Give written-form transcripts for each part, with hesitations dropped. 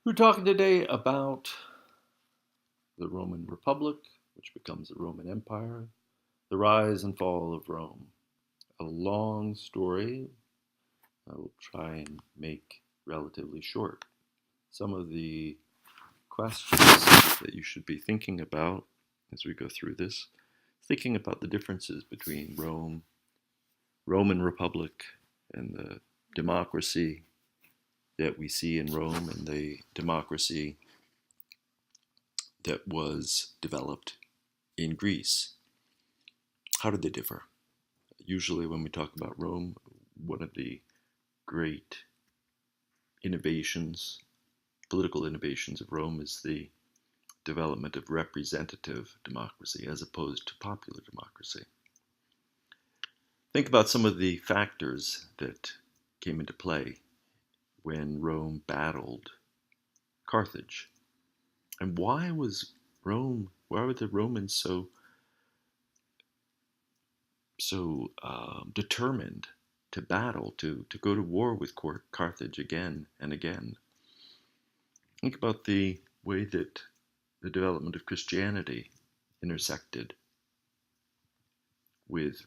We're talking today about the Roman Republic, which becomes the Roman Empire, the rise and fall of Rome. A long story I will try and make relatively short. Some of the questions that you should be thinking about as we go through this, thinking about the differences between Roman Republic, and the democracy that we see in Rome and the democracy that was developed in Greece. How did they differ? Usually, when we talk about Rome, one of the great innovations, political innovations of Rome, is the development of representative democracy as opposed to popular democracy. Think about some of the factors that came into play when Rome battled Carthage. And why were the Romans so determined to battle, to go to war with Carthage again and again? Think about the way that the development of Christianity intersected with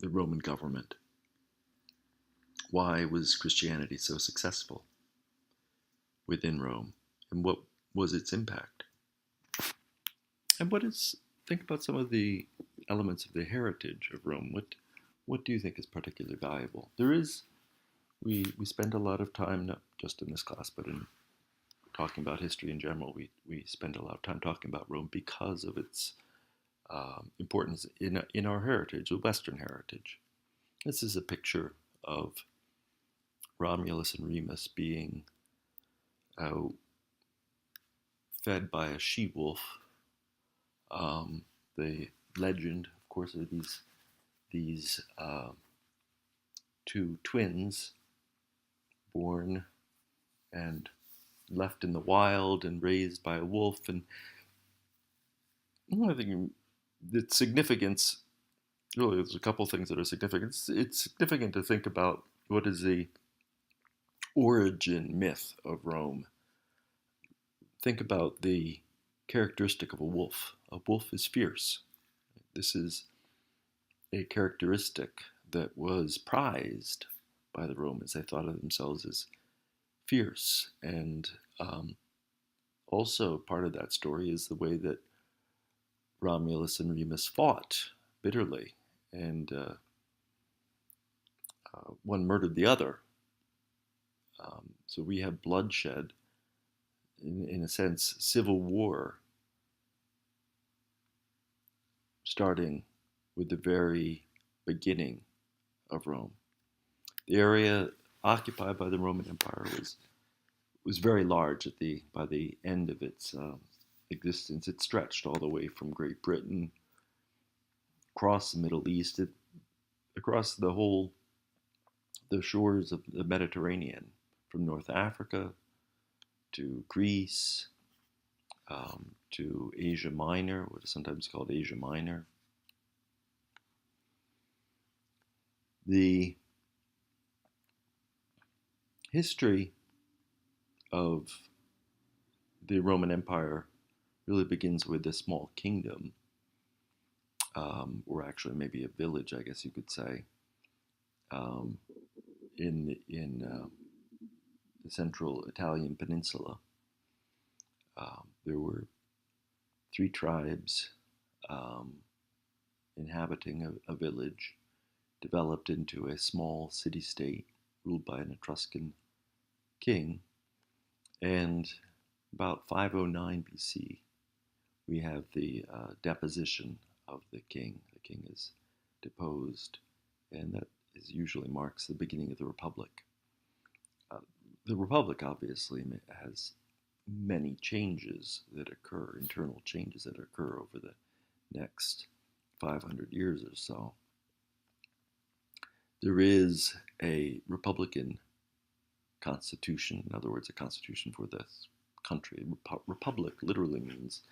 the Roman government. Why was Christianity so successful within Rome? And what was its impact? And think about some of the elements of the heritage of Rome. What do you think is particularly valuable? We spend a lot of time, not just in this class, but in talking about history in general, we spend a lot of time talking about Rome because of its importance in our heritage, the Western heritage. This is a picture of Romulus and Remus being uh, fed by a she-wolf. The legend, of course, are these two twins born and left in the wild and raised by a wolf. And I think its significance, really, there's a couple things that are significant. It's significant to think about what is the origin myth of Rome. Think about the characteristic of a wolf. A wolf is fierce. This is a characteristic that was prized by the Romans. They thought of themselves as fierce. And also, part of that story is the way that Romulus and Remus fought bitterly, and one murdered the other. So we have bloodshed, in a sense, civil war, starting with the very beginning of Rome. The area occupied by the Roman Empire was very large by the end of its existence. It stretched all the way from Great Britain, across the Middle East, across the shores of the Mediterranean, from North Africa to Greece, to Asia Minor, what is sometimes called Asia Minor. The history of the Roman Empire really begins with a small kingdom, or actually maybe a village, I guess you could say, um, in the central Italian peninsula. There were three tribes um, inhabiting a village, developed into a small city-state ruled by an Etruscan king. And about 509 BC, we have the deposition of the king. The king is deposed, and that usually marks the beginning of the Republic. The Republic obviously has many changes that occur, internal changes that occur over the next 500 years or so. There is a Republican constitution, in other words, a constitution for this country. Republic literally means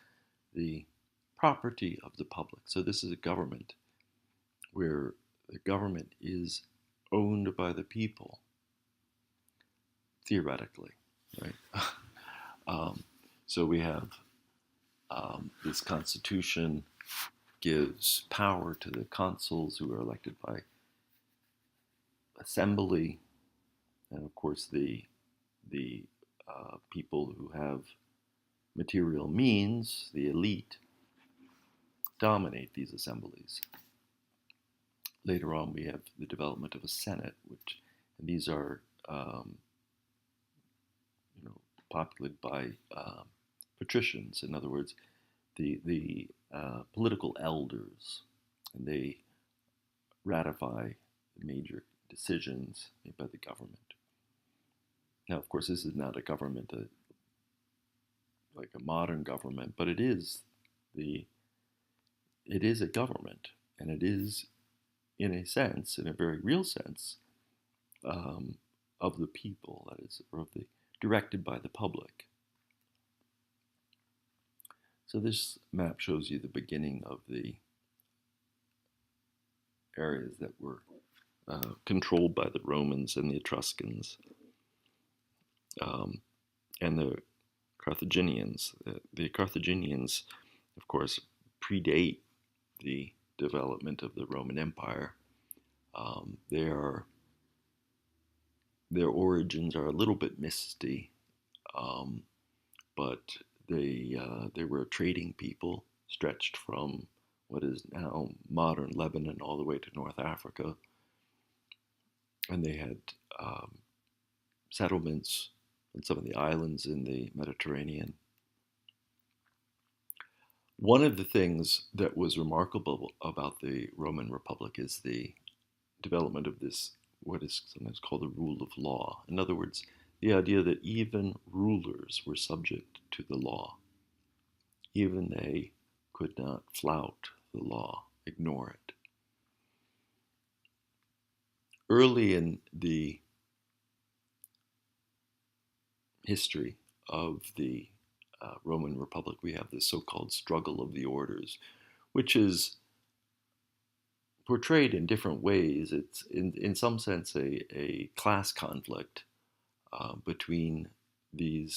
the property of the public. So this is a government where the government is owned by the people, theoretically. right? So we have this constitution gives power to the consuls who are elected by assembly, and of course the people who have material means, the elite, dominate these assemblies. Later on, we have the development of a senate, which and these are you know populated by patricians. In other words, the political elders, and they ratify the major decisions made by the government. Now, of course, this is not a government like a modern government, but the it is a government, and it is, in a sense, in a very real sense, um, of the people. That is, or of the directed by the public. So this map shows you the beginning of the areas that were controlled by the Romans and the Etruscans and the Carthaginians. The Carthaginians, of course, predate the development of the Roman Empire. Their origins are a little bit misty, but they were a trading people stretched from what is now modern Lebanon all the way to North Africa, and they had settlements in some of the islands in the Mediterranean. One of the things that was remarkable about the Roman Republic is the development of this, what is sometimes called the rule of law. In other words, the idea that even rulers were subject to the law. Even they could not flout the law, ignore it. Early in the history of the Roman Republic, we have this so-called struggle of the orders, which is portrayed in different ways. It's in some sense a class conflict between the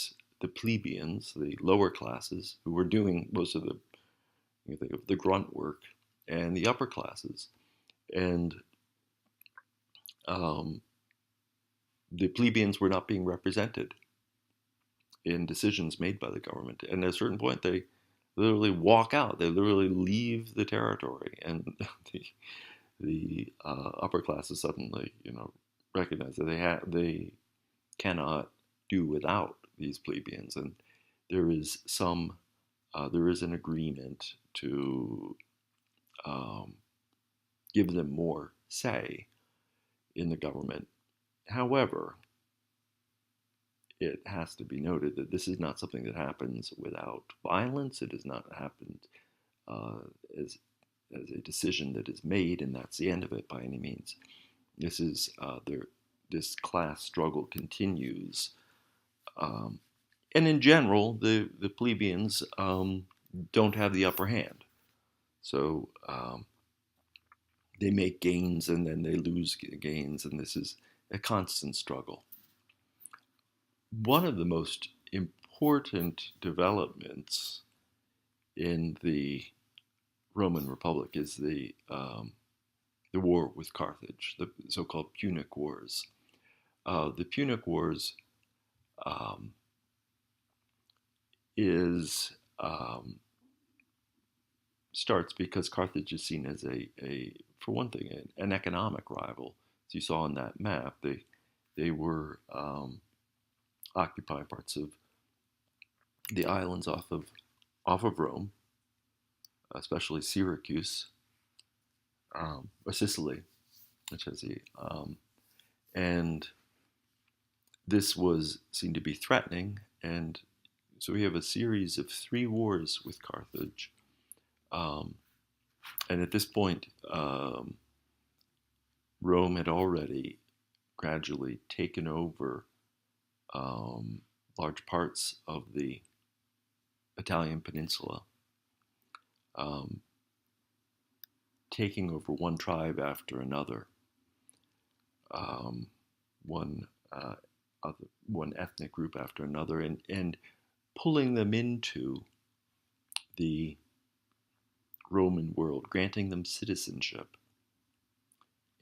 plebeians, the lower classes, who were doing most of the grunt work, and the upper classes. And the plebeians were not being represented in decisions made by the government. And at a certain point, they literally walk out. They literally leave the territory, and the upper classes suddenly, recognize that they cannot do without these plebeians, and there is an agreement to give them more say in the government. However, it has to be noted that this is not something that happens without violence. It has not happened uh, as a decision that is made and that's the end of it by any means. This class struggle continues, and in general, the plebeians don't have the upper hand. So they make gains and then they lose gains, and this is a constant struggle. One of the most important developments in the Roman Republic is the war with Carthage, the so-called Punic Wars. The Punic Wars um, is starts because Carthage is seen as for one thing, an economic rival. As you saw on that map, they were occupying parts of the islands off of Rome, especially Syracuse, or Sicily, which has and this was seen to be threatening, and so we have a series of 3 wars with Carthage, and at this point, Rome had already gradually taken over large parts of the Italian peninsula, taking over one tribe after another. One one ethnic group after another, and pulling them into the Roman world, granting them citizenship,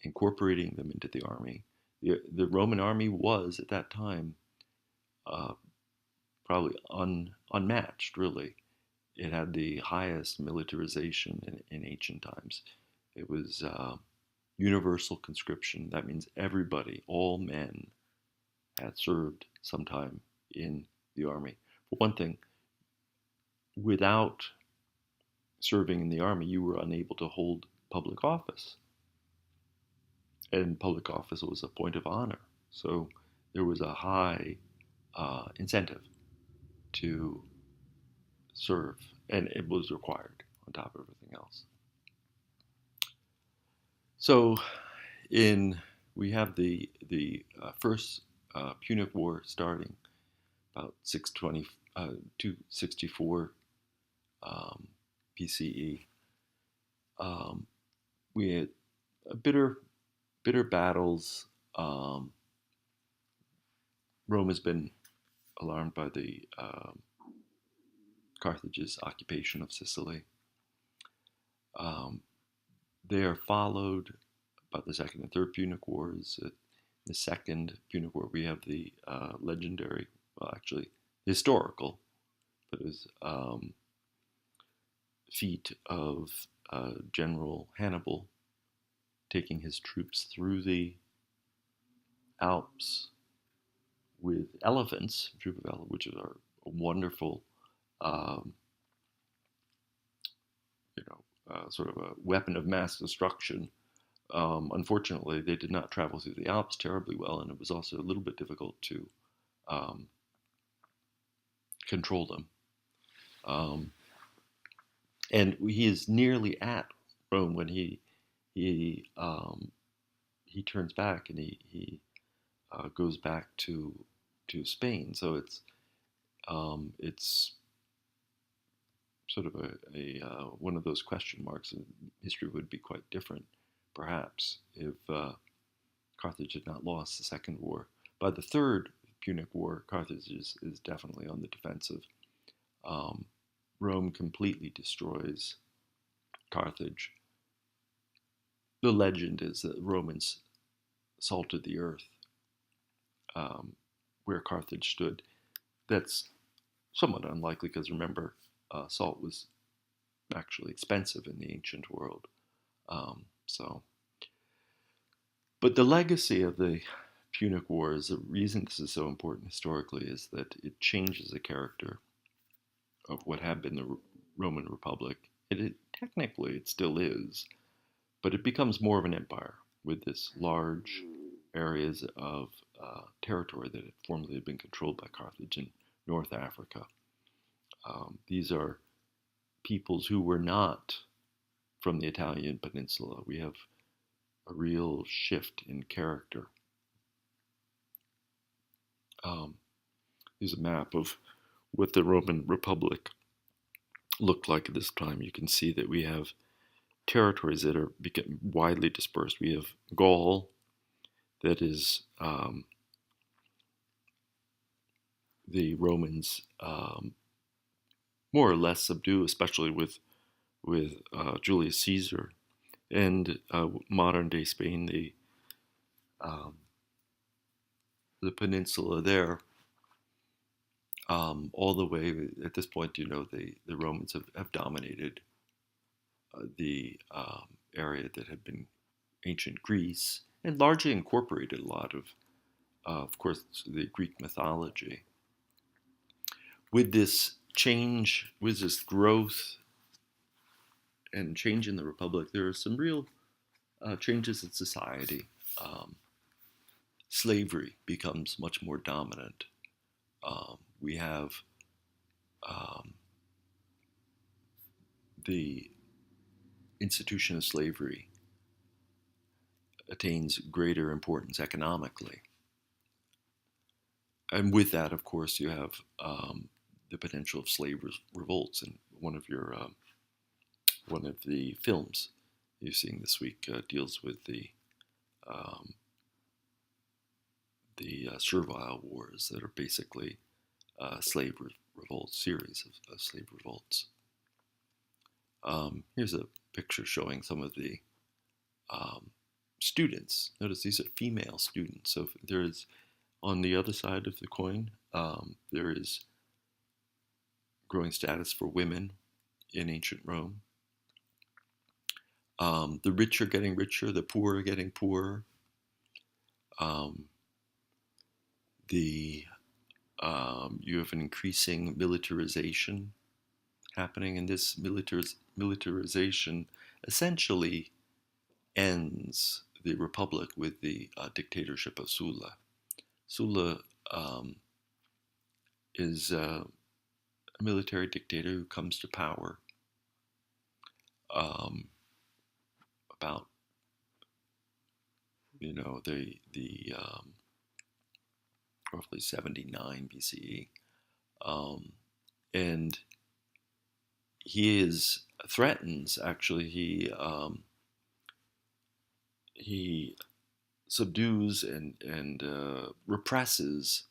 incorporating them into the army. The Roman army was, at that time, uh, probably unmatched, really. It had the highest militarization in ancient times. It was universal conscription. That means everybody, all men, had served sometime in the army. For one thing, without serving in the army, you were unable to hold public office. And public office was a point of honor. So there was a high incentive to serve, and it was required on top of everything else. So, in we have the first Punic War starting about 264 BCE. We had bitter battles. Rome has been alarmed by the Carthage's occupation of Sicily. They are followed by the Second and Third Punic Wars. The Second Punic War, we have the legendary, well, actually historical, but it was feat of General Hannibal taking his troops through the Alps with elephants, a troop of elephants, which are a wonderful, sort of a weapon of mass destruction. Unfortunately, they did not travel through the Alps terribly well, and it was also a little bit difficult to control them. And he is nearly at Rome when he turns back, and he goes back to Spain. So it's sort of a one of those question marks, and history would be quite different, perhaps, if Carthage had not lost the Second War. By the Third Punic War, Carthage is definitely on the defensive. Rome completely destroys Carthage. The legend is that Romans salted the earth where Carthage stood. That's somewhat unlikely because, remember, salt was actually expensive in the ancient world. But the legacy of the Punic Wars, the reason this is so important historically, is that it changes the character of what had been the Roman Republic. Technically, it still is, but it becomes more of an empire with this large areas of territory that had formerly been controlled by Carthage in North Africa. These are peoples who were not from the Italian peninsula. We have a real shift in character. Here's a map of what the Roman Republic looked like at this time. You can see that we have territories that are widely dispersed. We have Gaul, that is the Romans more or less subdue, especially with Julius Caesar, and modern day Spain, the peninsula there. All the way at this point, the Romans have dominated the area that had been ancient Greece, and largely incorporated a lot of course, the Greek mythology. With this change, with this growth and change in the Republic, there are some real changes in society. Slavery becomes much more dominant. We have the institution of slavery attains greater importance economically. And with that, of course, you have the potential of slave revolts. And one of the films you're seeing this week deals with the servile wars that are basically slave revolts, series of slave revolts. Here's a picture showing some of the um, students. Notice these are female students. So there is, on the other side of the coin, there is growing status for women in ancient Rome. The rich are getting richer, the poor are getting poorer. Um, you have an increasing militarization happening, and this militarization essentially ends the republic with the dictatorship of Sulla. Sulla is a military dictator who comes to power um, about the roughly 79 BCE, and threatens, actually he subdues and represses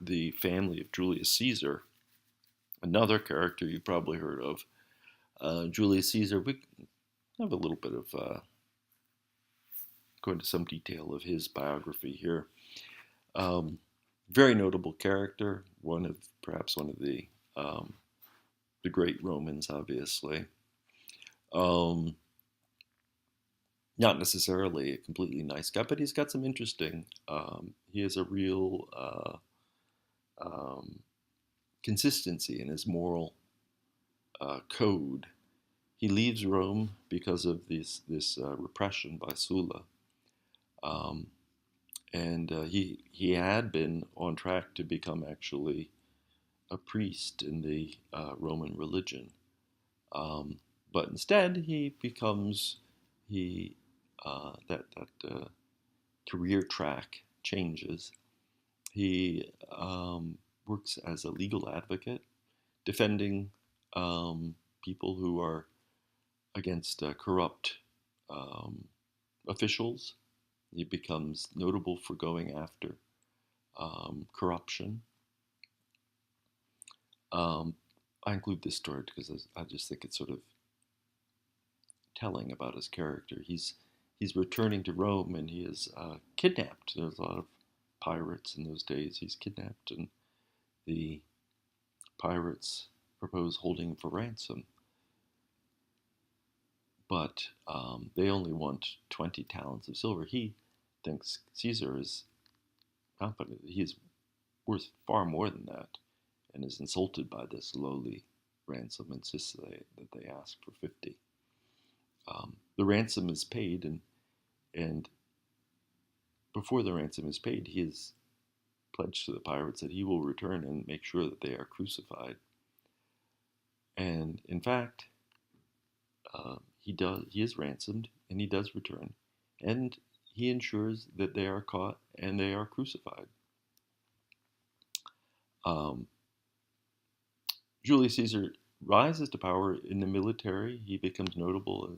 the family of Julius Caesar, another character you've probably heard of. Julius Caesar, we have a little bit of go into some detail of his biography here. Very notable character, perhaps one of the great Romans, obviously. Not necessarily a completely nice guy, but he's got some interesting. He has a real consistency in his moral code. He leaves Rome because of this repression by Sulla, and he had been on track to become actually a priest in the Roman religion, but instead he becomes that career track changes. He works as a legal advocate, defending people who are against corrupt officials. He becomes notable for going after corruption. I include this story because I just think it's sort of telling about his character. He's returning to Rome and he is kidnapped. There's a lot of pirates in those days. He's kidnapped, and the pirates propose holding him for ransom. But they only want 20 talents of silver. He thinks Caesar is confident he is worth far more than that, and is insulted by this lowly ransom, insists that they ask for 50. The ransom is paid, and before the ransom is paid, he is pledged to the pirates that he will return and make sure that they are crucified. And in fact, he is ransomed, and he does return, and he ensures that they are caught and they are crucified. Julius Caesar rises to power in the military. He becomes notable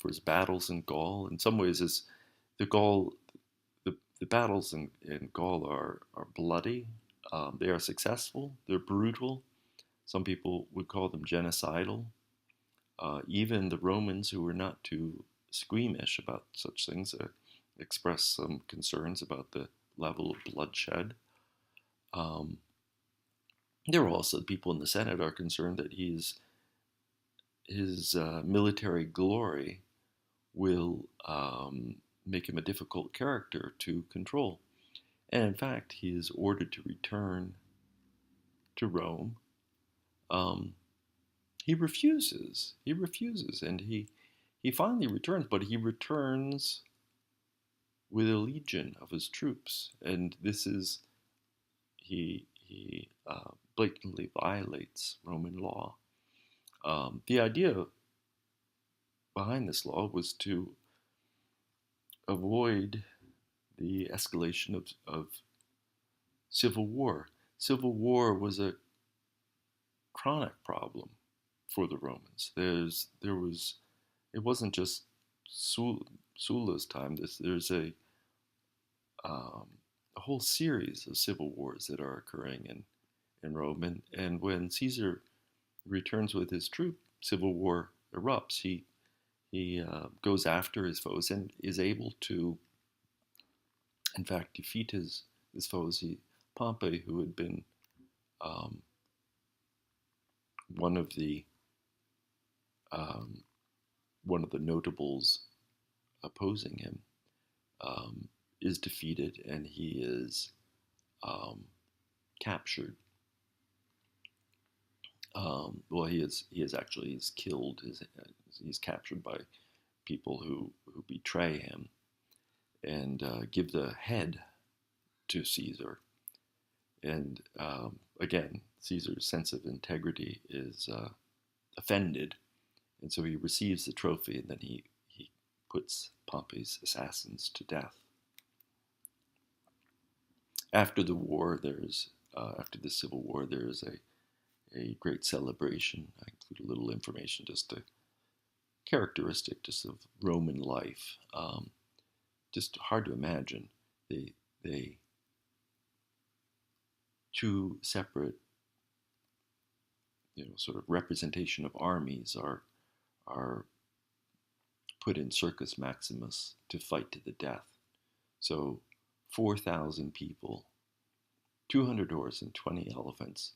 for his battles in Gaul. In some ways, the battles in Gaul are bloody. They are successful. They're brutal. Some people would call them genocidal. Even the Romans, who were not too squeamish about such things, expressed some concerns about the level of bloodshed. There are also people in the Senate are concerned that his military glory will make him a difficult character to control. And in fact, he is ordered to return to Rome. He refuses. He refuses, and he finally returns, but he returns with a legion of his troops, and this is he blatantly violates Roman law. The idea behind this law was to avoid the escalation of civil war. Civil war was a chronic problem for the Romans. It wasn't just Sulla's time. There's a a whole series of civil wars that are occurring in Rome. And when Caesar returns with his troop, civil war erupts. He goes after his foes and is able to, in fact, defeat his foes. Pompey, who had been um, one of the um, one of the notables opposing him, um, is defeated and he is um, captured. Well, he's killed. He's captured by people who betray him and give the head to Caesar. And again, Caesar's sense of integrity is offended, and so he receives the trophy, and then he puts Pompey's assassins to death. After the war, after the civil war, there is a great celebration. I include a little information, just a characteristic just of Roman life. Just hard to imagine. They two separate, sort of representation of armies are put in Circus Maximus to fight to the death. So 4,000 people, 200 horses and 20 elephants,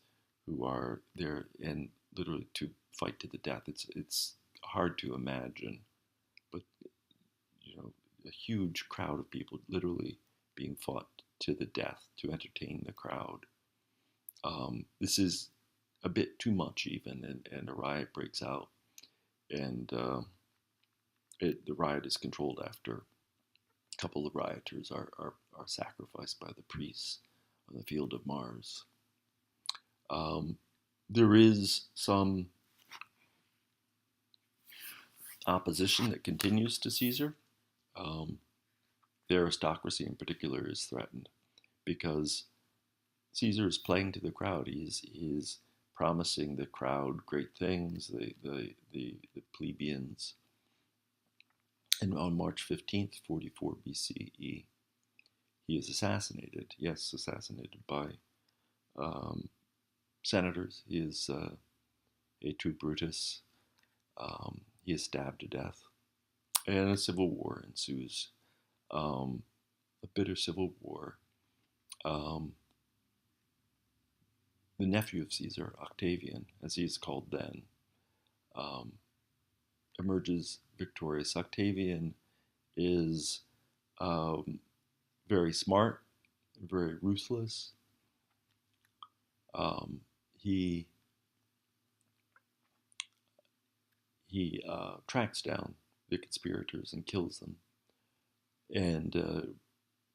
who are there and literally to fight to the death. It's hard to imagine, but a huge crowd of people literally being fought to the death to entertain the crowd. This is a bit too much even, and a riot breaks out, and the riot is controlled after a couple of rioters are sacrificed by the priests on the field of Mars. There is some opposition that continues to Caesar. The aristocracy in particular is threatened because Caesar is playing to the crowd. He is promising the crowd great things, the plebeians. And on March 15th, 44 BCE, he is assassinated. Yes, assassinated by senators. He is a true Brutus. He is stabbed to death. And a civil war ensues. A bitter civil war. The nephew of Caesar, Octavian, as he is called then, emerges victorious. Octavian is very smart, very ruthless. He tracks down the conspirators and kills them, and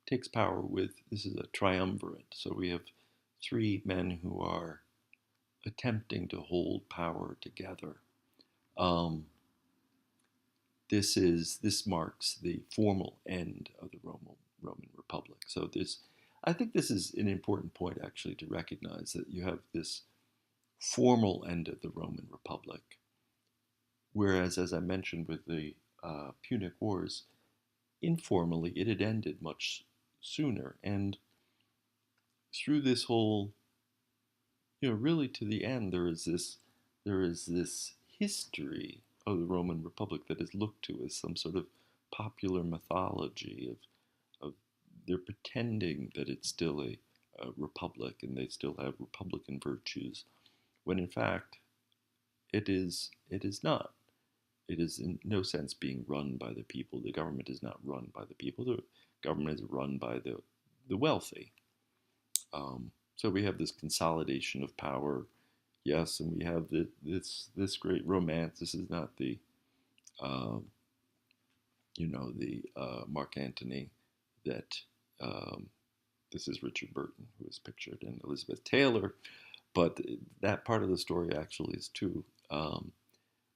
takes power with, this is a triumvirate. So we have three men who are attempting to hold power together. This marks the formal end of the Roman Republic. So I think this is an important point actually to recognize, that you have this formal end of the Roman Republic, whereas, as I mentioned with the Punic Wars, informally it had ended much sooner. And through this whole, really to the end, there is this history of the Roman Republic that is looked to as some sort of popular mythology of they're pretending that it's still a republic and they still have republican virtues, when in fact it is not. It is in no sense being run by the people. The government is not run by the people. The government is run by the wealthy. So we have this consolidation of power, yes, and we have this great romance. This is not the Mark Antony that this is Richard Burton, who is pictured, and Elizabeth Taylor, but that part of the story actually is true.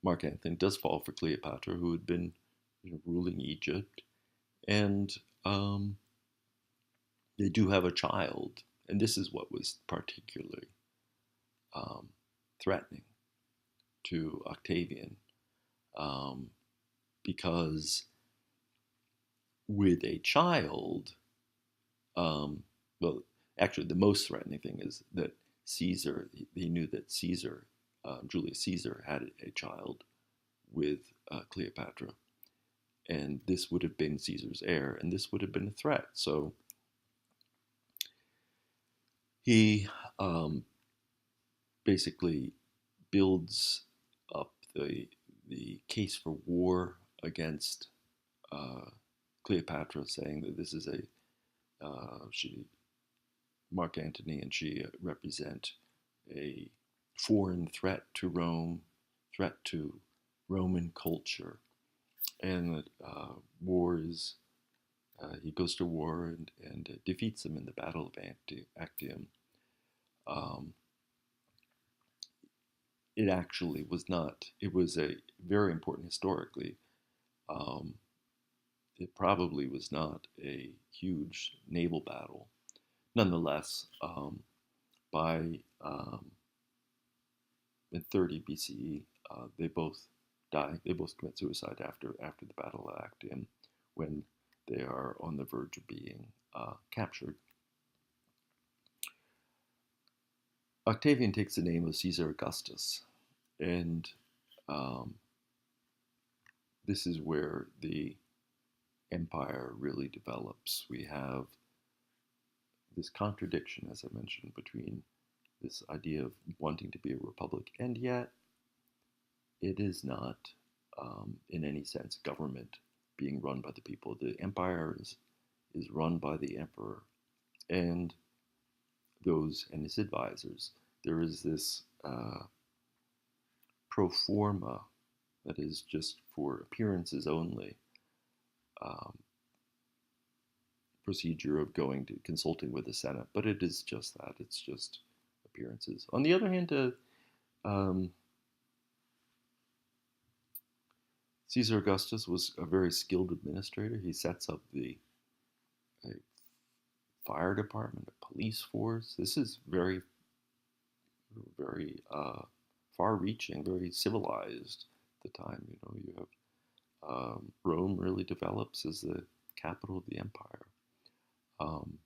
Mark Antony does fall for Cleopatra, who had been ruling Egypt, and they do have a child, and this is what was particularly threatening to Octavian, because with a child, well, actually, the most threatening thing is that Caesar, he knew that Caesar, Julius Caesar, had a child with Cleopatra, and this would have been Caesar's heir, and this would have been a threat. So he basically builds up the case for war against Cleopatra, saying that this is a she Mark Antony and she represent a foreign threat to Rome, threat to Roman culture, and that war is. He goes to war and defeats them in the Battle of Actium. Um, it actually was not. It was a very important historically. Um, it probably was not a huge naval battle. Nonetheless, by in 30 BCE, they both die. They both commit suicide after the Battle of Actium, when they are on the verge of being captured. Octavian takes the name of Caesar Augustus, and um, this is where the empire really develops. We have this contradiction, as I mentioned, between this idea of wanting to be a republic, and yet it is not, in any sense, government being run by the people. The empire is run by the emperor and those and his advisors. There is this pro forma that is just for appearances only um, procedure of going to consulting with the Senate, but it is just that. It's just appearances. On the other hand, um, Caesar Augustus was a very skilled administrator. He sets up the fire department, a police force. This is very, very far-reaching, very civilized at the time. You know, you have Rome really develops as the capital of the empire. Um,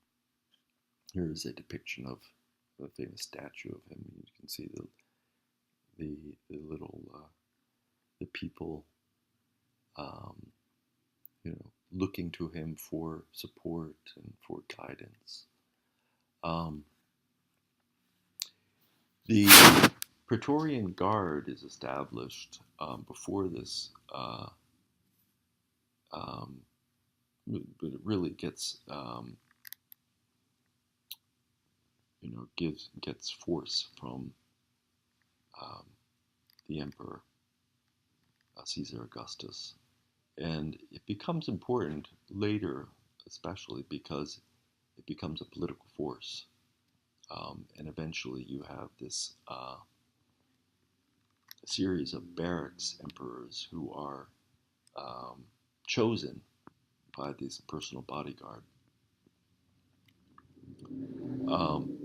here is a depiction of a famous statue of him. You can see the little the people, um, looking to him for support and for guidance. Um, the Praetorian Guard is established before this, um, but it really gets gets force from um, the emperor Caesar Augustus, and it becomes important later, especially because it becomes a political force, and eventually you have this series of barracks emperors who are um, chosen by this personal bodyguard. Um,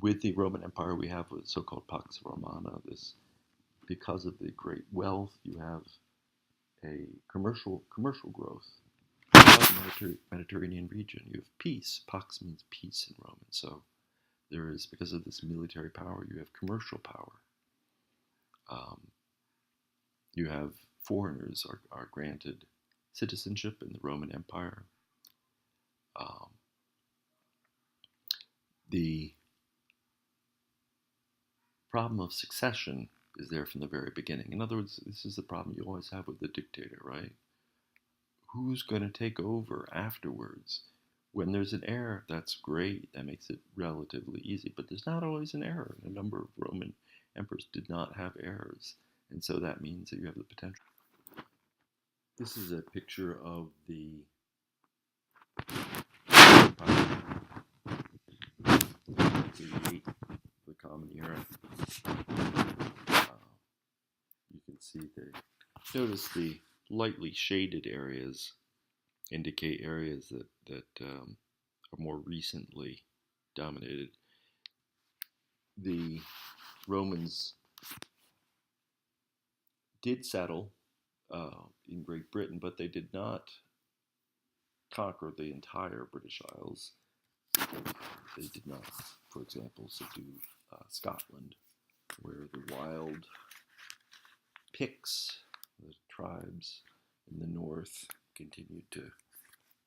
with the Roman Empire, we have what's so-called Pax Romana. This, because of the great wealth, you have a commercial growth. The Mediterranean region, you have peace. Pax means peace in Roman. So there is, because of this military power, you have commercial power. Um, you have foreigners are granted citizenship in the Roman Empire. Um, the problem of succession is there from the very beginning. In other words, this is the problem you always have with the dictator, right? Who's going to take over afterwards? When there's an heir, that's great. That makes it relatively easy. But there's not always an heir. A number of Roman emperors did not have heirs. And so that means that you have the potential. This is a picture of the the Common Era. You can see there. Notice the lightly shaded areas indicate areas that are more recently dominated. The Romans did settle in Great Britain, but they did not conquer the entire British Isles. They did not, for example, subdue Scotland, where the wild Picts, the tribes in the north, continued to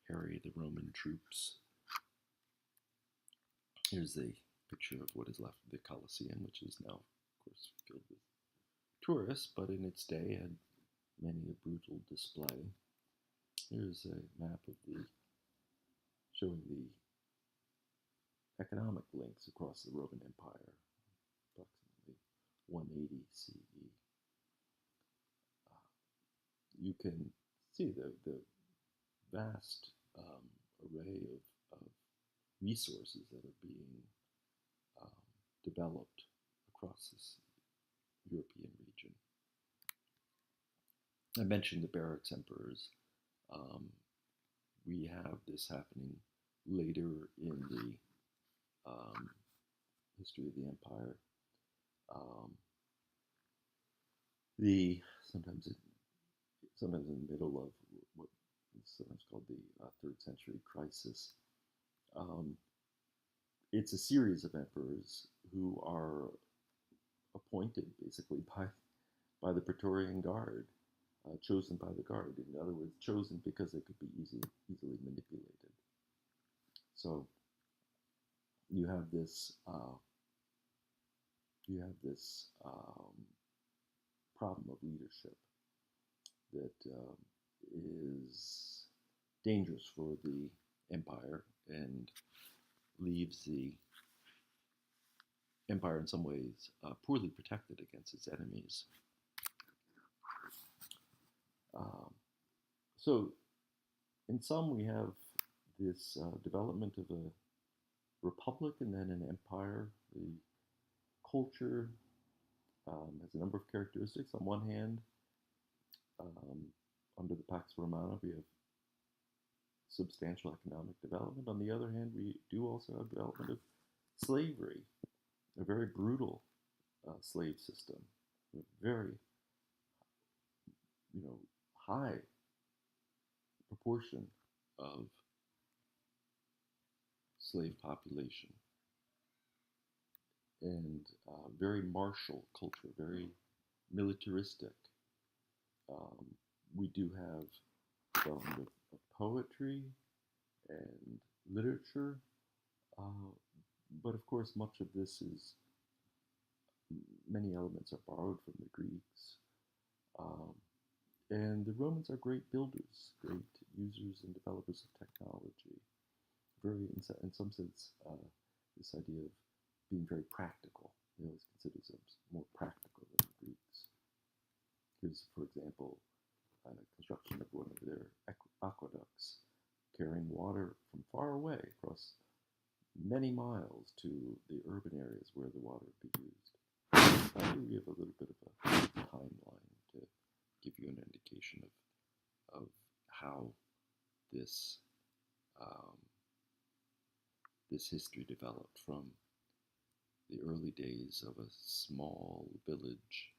harry the Roman troops. Here's a picture of what is left of the Colosseum, which is now, of course, filled with tourists, but in its day had many a brutal display. Here's a map of showing the economic links across the Roman Empire, approximately 180 CE. You can see the vast array of resources that are being developed across this European region. I mentioned the Barracks Emperors. We have this happening later in the history of the empire. The sometimes in the middle of what is sometimes called the third century crisis. It's a series of emperors who are appointed basically by the Praetorian Guard, chosen by the guard. In other words, chosen because they could be easily manipulated. So you have this problem of leadership that is dangerous for the empire and leaves the empire in some ways poorly protected against its enemies. So in some we have this development of a republic and then an empire. The culture has a number of characteristics. On one hand, under the Pax Romana, we have substantial economic development. On the other hand, we do also have development of slavery, a very brutal slave system, a very, high proportion of slave population, and very martial culture, very militaristic. We do have development of poetry and literature, but of course much of this many elements are borrowed from the Greeks. And the Romans are great builders, great users and developers of technology. Very, in some sense, this idea of being very practical. They always consider themselves more practical than the Greeks. Here's, for example, construction of one of their aqueducts, carrying water from far away across many miles to the urban areas where the water would be used. Here we have a little bit of a timeline to give you an indication of how this this history developed from the early days of a small village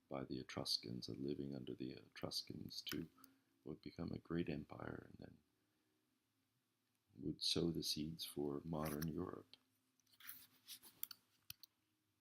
by the Etruscans and living under the Etruscans to what would become a great empire and then would sow the seeds for modern Europe.